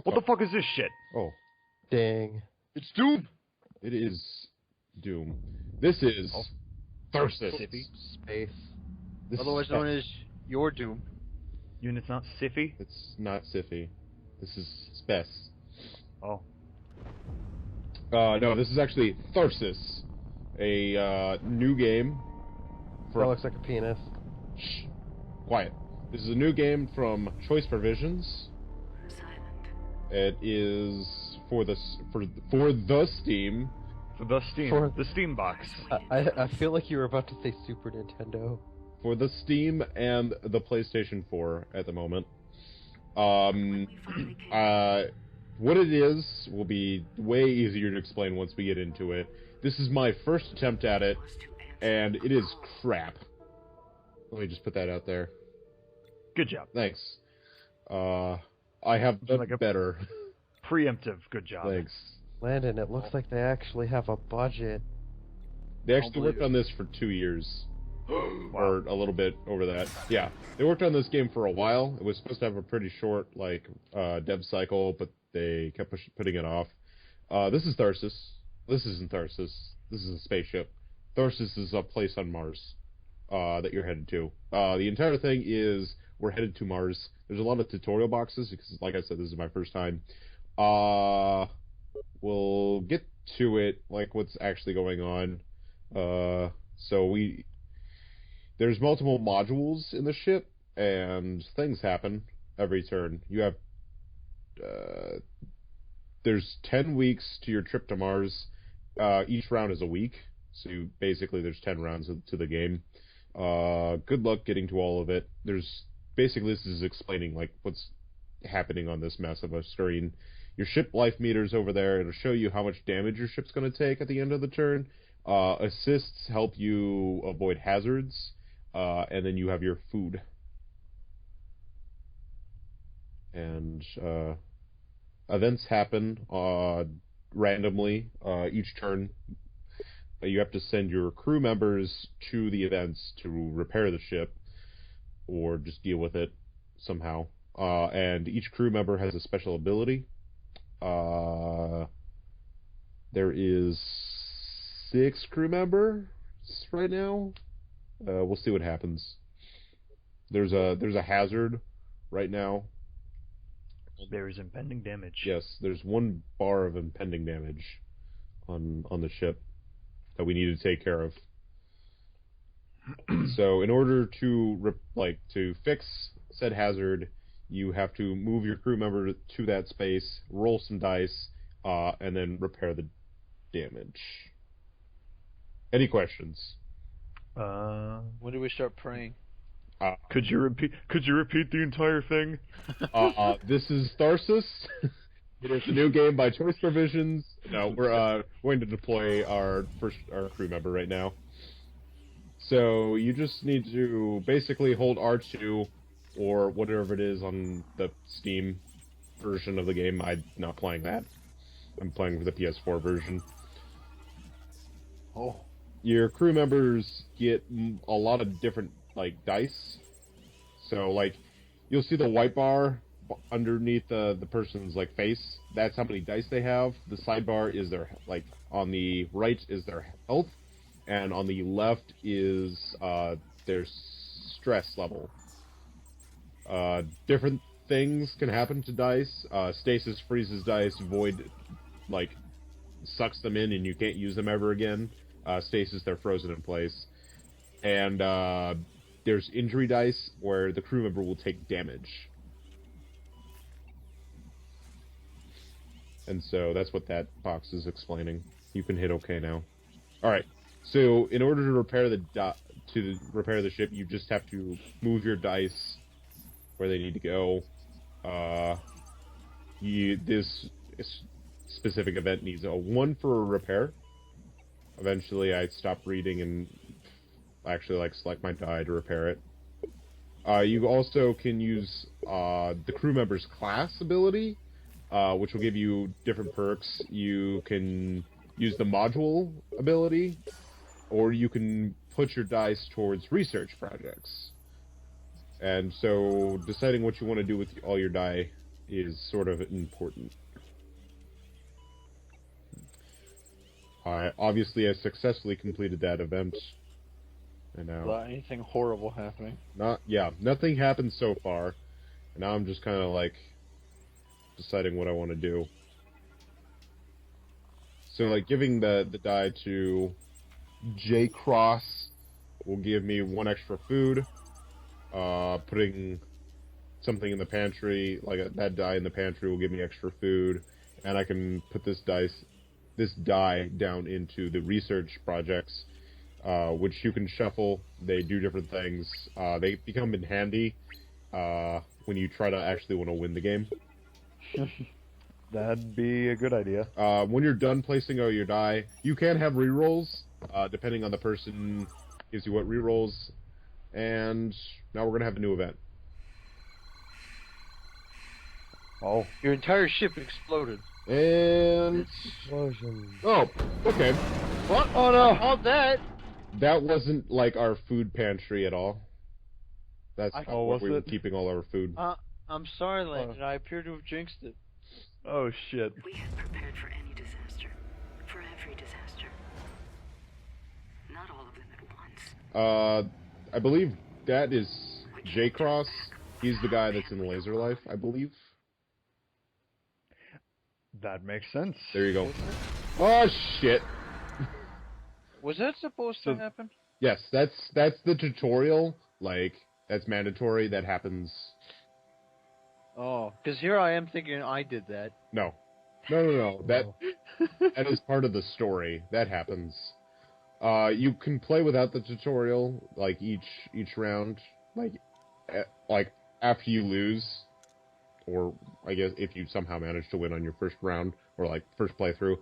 What the fuck is this shit? Oh. Dang. It's Doom! It is Doom. This is Tharsis. Space. This Otherwise known as your Doom. Unit's not Siffy? It's not Siffy. This is Spess. Oh. No, this is actually Tharsis. A new game. That looks like a penis. Shh. Quiet. This is a new game from Choice Provisions. It is for the Steam. For the Steam. For- the Steam box. I feel like you were about to say Super Nintendo. For the Steam and the PlayStation 4 at the moment. What it is will be way easier to explain once we get into it. This is my first attempt at it, and it is crap. Let me just put that out there. Good job. Thanks. I have done better. Preemptive good job. Thanks. Landon, it looks like they actually have a budget. They actually worked on this for 2 years. Or a little bit over that. Yeah. They worked on this game for a while. It was supposed to have a pretty short, dev cycle, but they kept putting it off. This is Tharsis. This isn't Tharsis. This is a spaceship. Tharsis is a place on Mars that you're headed to. The entire thing is we're headed to Mars. There's a lot of tutorial boxes because, like I said, this is my first time. We'll get to it, like what's actually going on. There's multiple modules in the ship, and things happen every turn. You have there's 10 weeks to your trip to Mars. Each round is a week, so basically there's 10 rounds to the game. Good luck getting to all of it. This is explaining what's happening on this mess of a screen. Your ship life meter's over there. It'll show you how much damage your ship's going to take at the end of the turn. Assists help you avoid hazards, and then you have your food. And events happen randomly each turn. You have to send your crew members to the events to repair the ship, or just deal with it somehow. And each crew member has a special ability. There is 6 crew members right now. We'll see what happens. There's a hazard right now. There is impending damage. Yes, there's 1 bar of impending damage on the ship that we need to take care of. So in order to fix said hazard, you have to move your crew member to that space, roll some dice, and then repair the damage. Any questions? When do we start praying? Could you repeat the entire thing? This is Tharsis. It is a new game by Choice Provisions. No, we're going to deploy our crew member right now. So you just need to basically hold R2 or whatever it is on the Steam version of the game. I'm not playing that. I'm playing with the PS4 version. Oh. Your crew members get a lot of different dice. So you'll see the white bar underneath the person's face. That's how many dice they have. The sidebar is their on the right is their health, and on the left is their stress level. Different things can happen to dice. Stasis freezes dice. Void sucks them in, and you can't use them ever again. Stasis, they're frozen in place. And there's injury dice where the crew member will take damage. And so that's what that box is explaining. You can hit OK now. Alright, so in order to repair the ship, you just have to move your dice where they need to go. This specific event needs a 1 for a repair. Eventually I stopped reading and actually select my die to repair it. You also can use the crew member's class ability, which will give you different perks. You can use the module ability, or you can put your dice towards research projects. And so deciding what you want to do with all your die is sort of important. Obviously, I successfully completed that event, and now Without anything horrible happening. nothing happened so far, and now I'm just kind of like deciding what I want to do. So, like, giving the die to J Cross will give me 1 extra food. Putting something in the pantry, like that die in the pantry, will give me extra food, and I can put this die down into the research projects, which you can shuffle. They do different things. They become in handy when you try to actually want to win the game. That'd be a good idea. When you're done placing all your die, you can have rerolls, depending on the person gives you what rerolls. And now we're gonna have a new event. Oh, Your entire ship exploded. And Explosion. oh, okay. What? Oh no! All that. That wasn't like our food pantry at all. That's I- not Oh, where was we were it? keeping all our food. I'm sorry, Landon. I appear to have jinxed it. oh shit. We have prepared for any disaster. For every disaster. Not all of them at once. I believe that is J Cross. He's the guy that's in Laser Life, I believe. That makes sense. There you go. Oh shit. Was that supposed to happen? Yes, that's the tutorial. Like, that's mandatory. That happens. Oh, because here I am thinking I did that. No. That is part of the story. That happens. You can play without the tutorial, like each round, like after you lose, or I guess if you somehow manage to win on your first round or like first playthrough.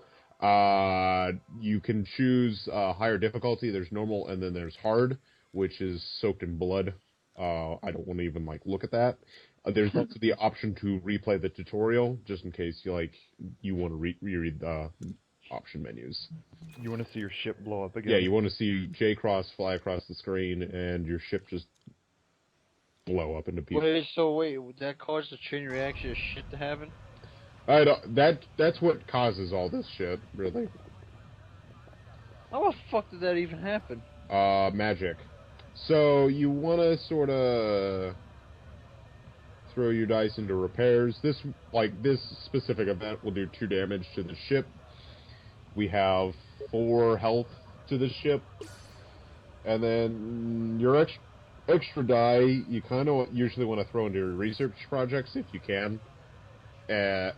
You can choose higher difficulty. There's normal, and then there's hard, which is soaked in blood. I don't want to even like look at that. There's also the option to replay the tutorial, just in case you want to reread the option menus. You want to see your ship blow up again? Yeah, you want to see J Cross fly across the screen and your ship just blow up into pieces. Wait, would that cause the chain reaction of shit to happen? I don't. That's what causes all this shit, really. How the fuck did that even happen? Magic. So you want to sort of throw your dice into repairs. This specific event will do 2 damage to the ship. We have 4 health to the ship, and then your extra die you kind of usually want to throw into your research projects if you can,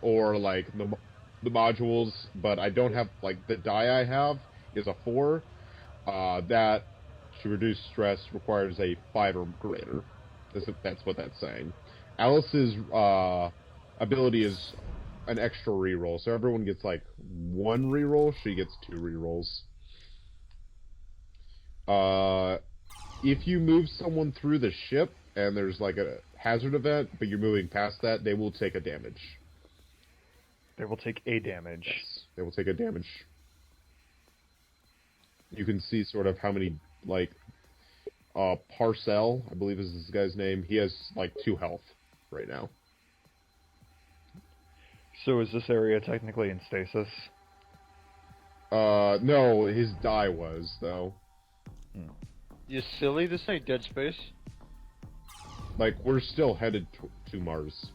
or like the modules. But I don't have the die I have is a 4. That to reduce stress requires a 5 or greater. That's what that's saying. Alice's ability is an extra reroll, so everyone gets 1 reroll. She gets 2 rerolls. If you move someone through the ship and there's a hazard event, but you're moving past that, they will take a damage. They will take a damage. Yes, they will take a damage. You can see sort of how many Parcel, I believe is this guy's name. He has 2 health right now. So is this area technically in stasis? No, his die was though. You silly? This ain't Dead Space. We're still headed to Mars.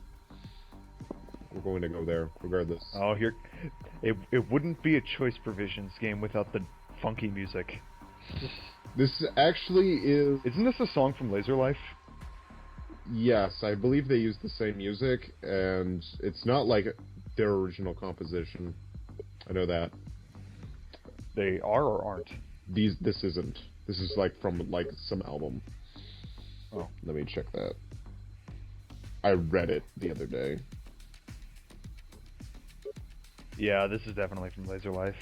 We're going to go there regardless. Oh, here, it wouldn't be a choice provisions game without the funky music. This actually is. Isn't this a song from Laser Life? Yes, I believe they use the same music, and it's not their original composition. I know that. They are or aren't? This isn't. This is from some album. Oh, let me check that. I read it the other day. Yeah, this is definitely from Laser Life.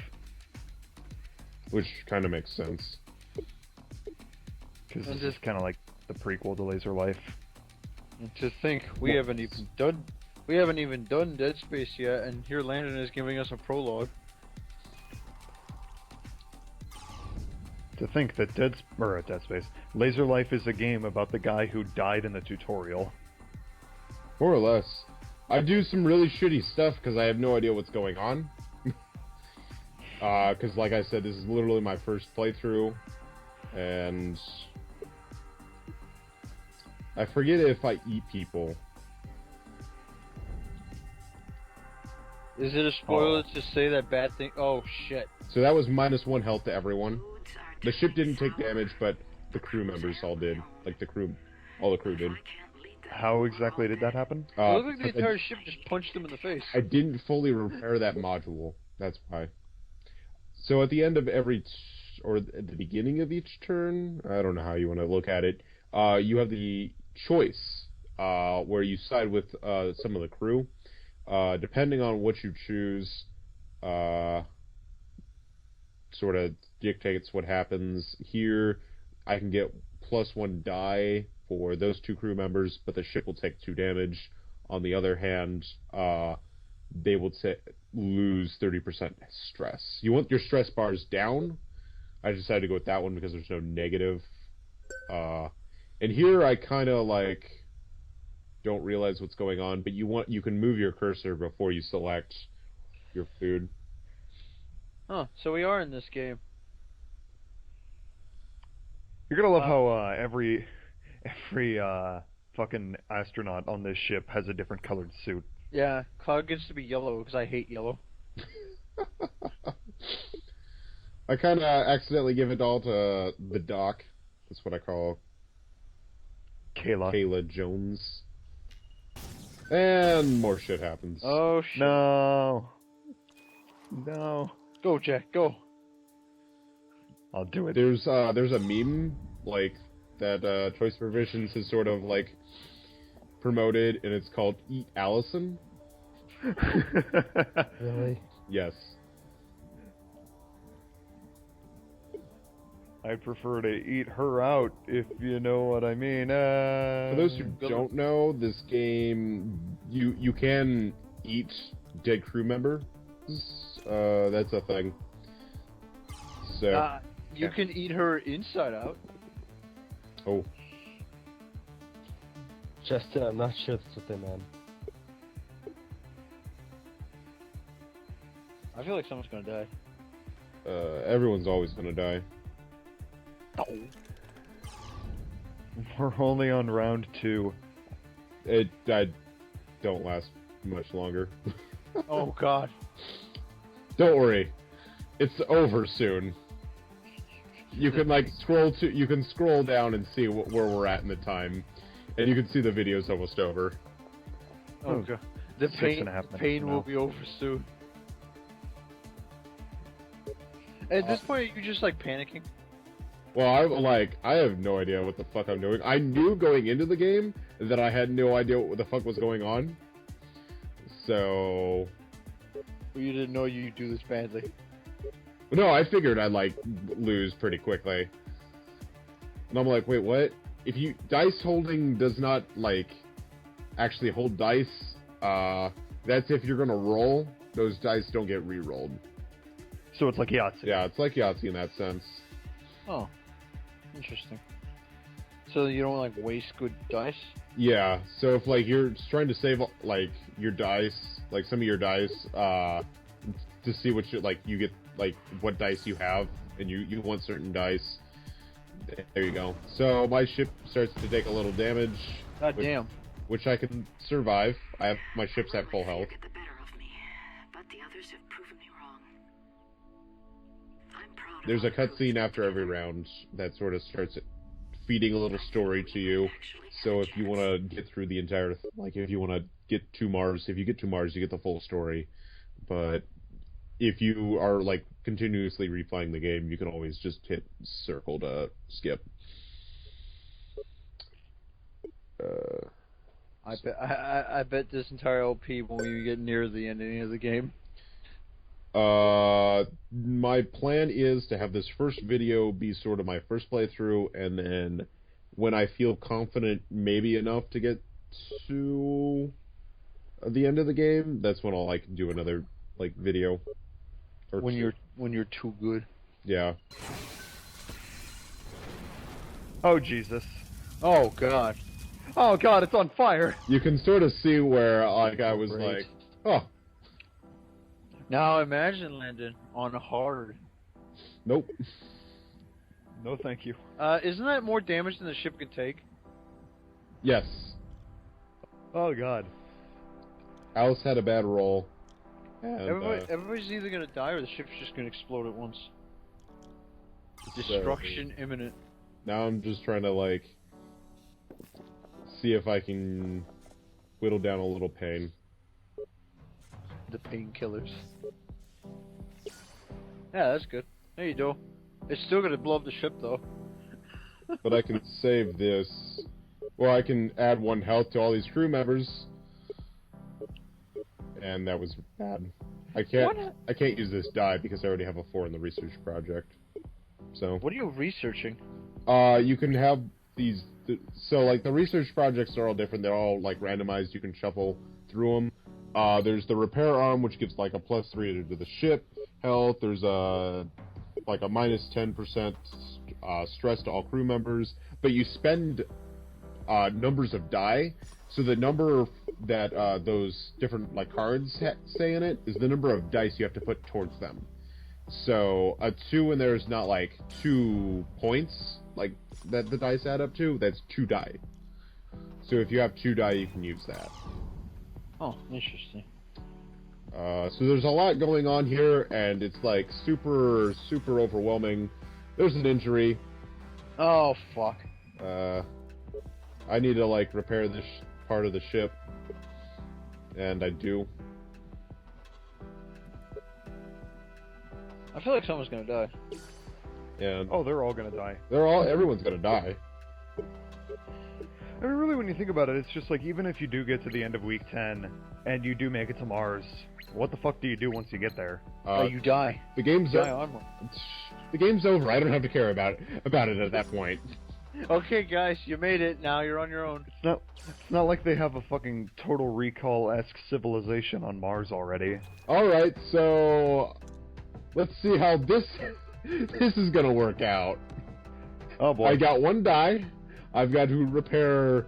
Which kind of makes sense. Because this is kind of like the prequel to Laser Life. And to think we haven't even done Dead Space yet, and here Landon is giving us a prologue. To think that Dead Space, Laser Life is a game about the guy who died in the tutorial. More or less. I do some really shitty stuff because I have no idea what's going on. Because like I said, this is literally my first playthrough, and I forget if I eat people. Is it a spoiler to say that bad thing? Oh shit! So that was -1 health to everyone. Foods are The ship didn't take damage, but the crew members all did. Like all the crew did. I can't lead them. How exactly did that happen? It looked like the because entire ship just punched them in the face. I didn't fully repair that module. That's why. So at the end of every, or at the beginning of each turn, I don't know how you want to look at it, you have the choice where you side with some of the crew. Depending on what you choose, sort of dictates what happens. Here, I can get +1 die for those 2 crew members, but the ship will take 2 damage. On the other hand, they will lose 30% stress. You want your stress bars down. I decided to go with that one because there's no negative. And here I kind of like don't realize what's going on, but you can move your cursor before you select your food. Huh? So we are in this game. You're gonna love how every fucking astronaut on this ship has a different colored suit. Yeah, Cloud gets to be yellow because I hate yellow. I kind of accidentally give it all to the doc. That's what I call Kayla Jones. And more shit happens. Oh shit! No. Go Jack, go! I'll do it. There's a meme like that Choice Provisions has sort of like promoted, and it's called Eat Allison. Really? Yes. I prefer to eat her out, if you know what I mean. For those who don't know, this game you can eat dead crew members. That's a thing. So You can eat her inside out. oh, Justin, I'm not sure that's what they meant. I feel like someone's gonna die. everyone's always gonna die. We're only on round 2. I don't last much longer. Oh god. Don't worry, it's over soon. You can like you can scroll down and see where we're at in the time, and you can see the video's almost over. Oh god. The 6.5 minutes pain will now. be over soon. At this point, you're just like panicking. Well, I have no idea what the fuck I'm doing. I knew going into the game that I had no idea what the fuck was going on. So You didn't know you'd do this badly. no, I figured I'd like lose pretty quickly. And I'm like, wait, what? If dice holding does not like actually hold dice, that's if you're gonna roll, those dice don't get re-rolled. So it's like Yahtzee. Yeah, it's like Yahtzee in that sense. Oh, interesting. So you don't like waste good dice? Yeah, so if like you're trying to save like your dice, like some of your dice, to see what you get like what dice you have, and you want certain dice. There you go. So my ship starts to take a little damage. God damn. Which I can survive. My ship's at full health. Get the better of me, but the others have proven me wrong. I'm proud of There's a my cutscene crew. after every round that sort of starts feeding a little story to you. So if you want to get through the entire, like if you want to get to Mars, if you get to Mars, you get the full story. But if you are like continuously replaying the game, you can always just hit circle to skip. I bet this entire LP when we get near the ending of the game. My plan is to have this first video be sort of my first playthrough, and then when I feel confident maybe enough to get to the end of the game, that's when I'll like do another like video. Or When you're too good. yeah. Oh, Jesus. Oh god. Oh god, it's on fire! You can sort of see where, like, I was Great. like, oh, Now imagine landing on hard. nope. No thank you. Isn't that more damage than the ship can take? Yes. Oh god. Alice had a bad roll. And, Everybody's either gonna die or the ship's just gonna explode at once. so Destruction imminent. now I'm just trying to, like, see if I can whittle down a little pain. The painkillers. Yeah, that's good. There you go. It's still gonna blow up the ship though. But I can save this. Well, I can add 1 health to all these crew members. And that was bad. I can't use this die because I already have a 4 in the research project. So What are you researching? you can have these. So like the research projects are all different. They're all like randomized. You can shuffle through them. There's the repair arm, which gives like a +3 to the ship health. There's a like a -10% stress to all crew members. But you spend numbers of die. So the number that those different like cards say in it is the number of dice you have to put towards them. So a 2 in there is not like 2 points like that the dice add up to. That's 2 die. So if you have 2 die, you can use that. Oh, interesting. So there's a lot going on here, and it's like super overwhelming. There's an injury. Oh fuck. I need to like repair this part of the ship, and I do. I feel like someone's gonna die. And Oh, they're all gonna die. everyone's gonna die. I mean, really, when you think about it, it's just like, even if you do get to the end of week 10, and you do make it to Mars, what the fuck do you do once you get there? You die. The game's Die on. the game's over. I don't have to care about it at that point. Okay, guys, you made it. Now you're on your own. It's not like they have a fucking Total Recall-esque civilization on Mars already. Alright, so let's see how this is gonna work out. Oh boy. I got 1 die. I've got to repair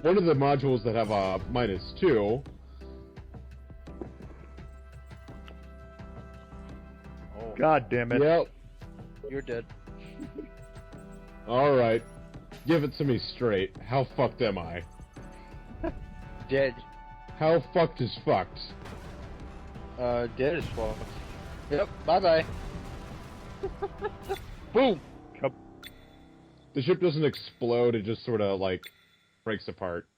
one of the modules that have a -2. God damn it. Yep. You're dead. Alright. Give it to me straight. How fucked am I? Dead. How fucked is fucked? Dead as fuck. Yep. Bye bye. Boom. The ship doesn't explode, it just sort of, like, breaks apart.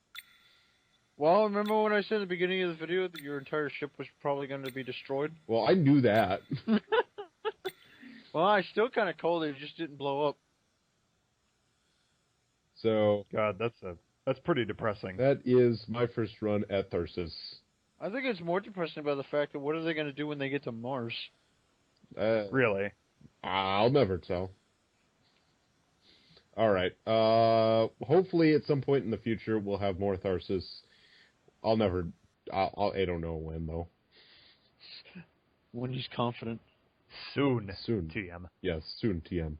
Well, remember when I said at the beginning of the video that your entire ship was probably going to be destroyed? Well, I knew that. Well, I still kind of called it. It just didn't blow up. So, God, that's pretty depressing. that is my first run at Tharsis. I think it's more depressing about the fact that what are they going to do when they get to Mars? Really. I'll never tell. Alright, hopefully at some point in the future we'll have more Tharsis. I don't know when, though. When he's confident. Soon. Soon. TM. Yes, soon, TM.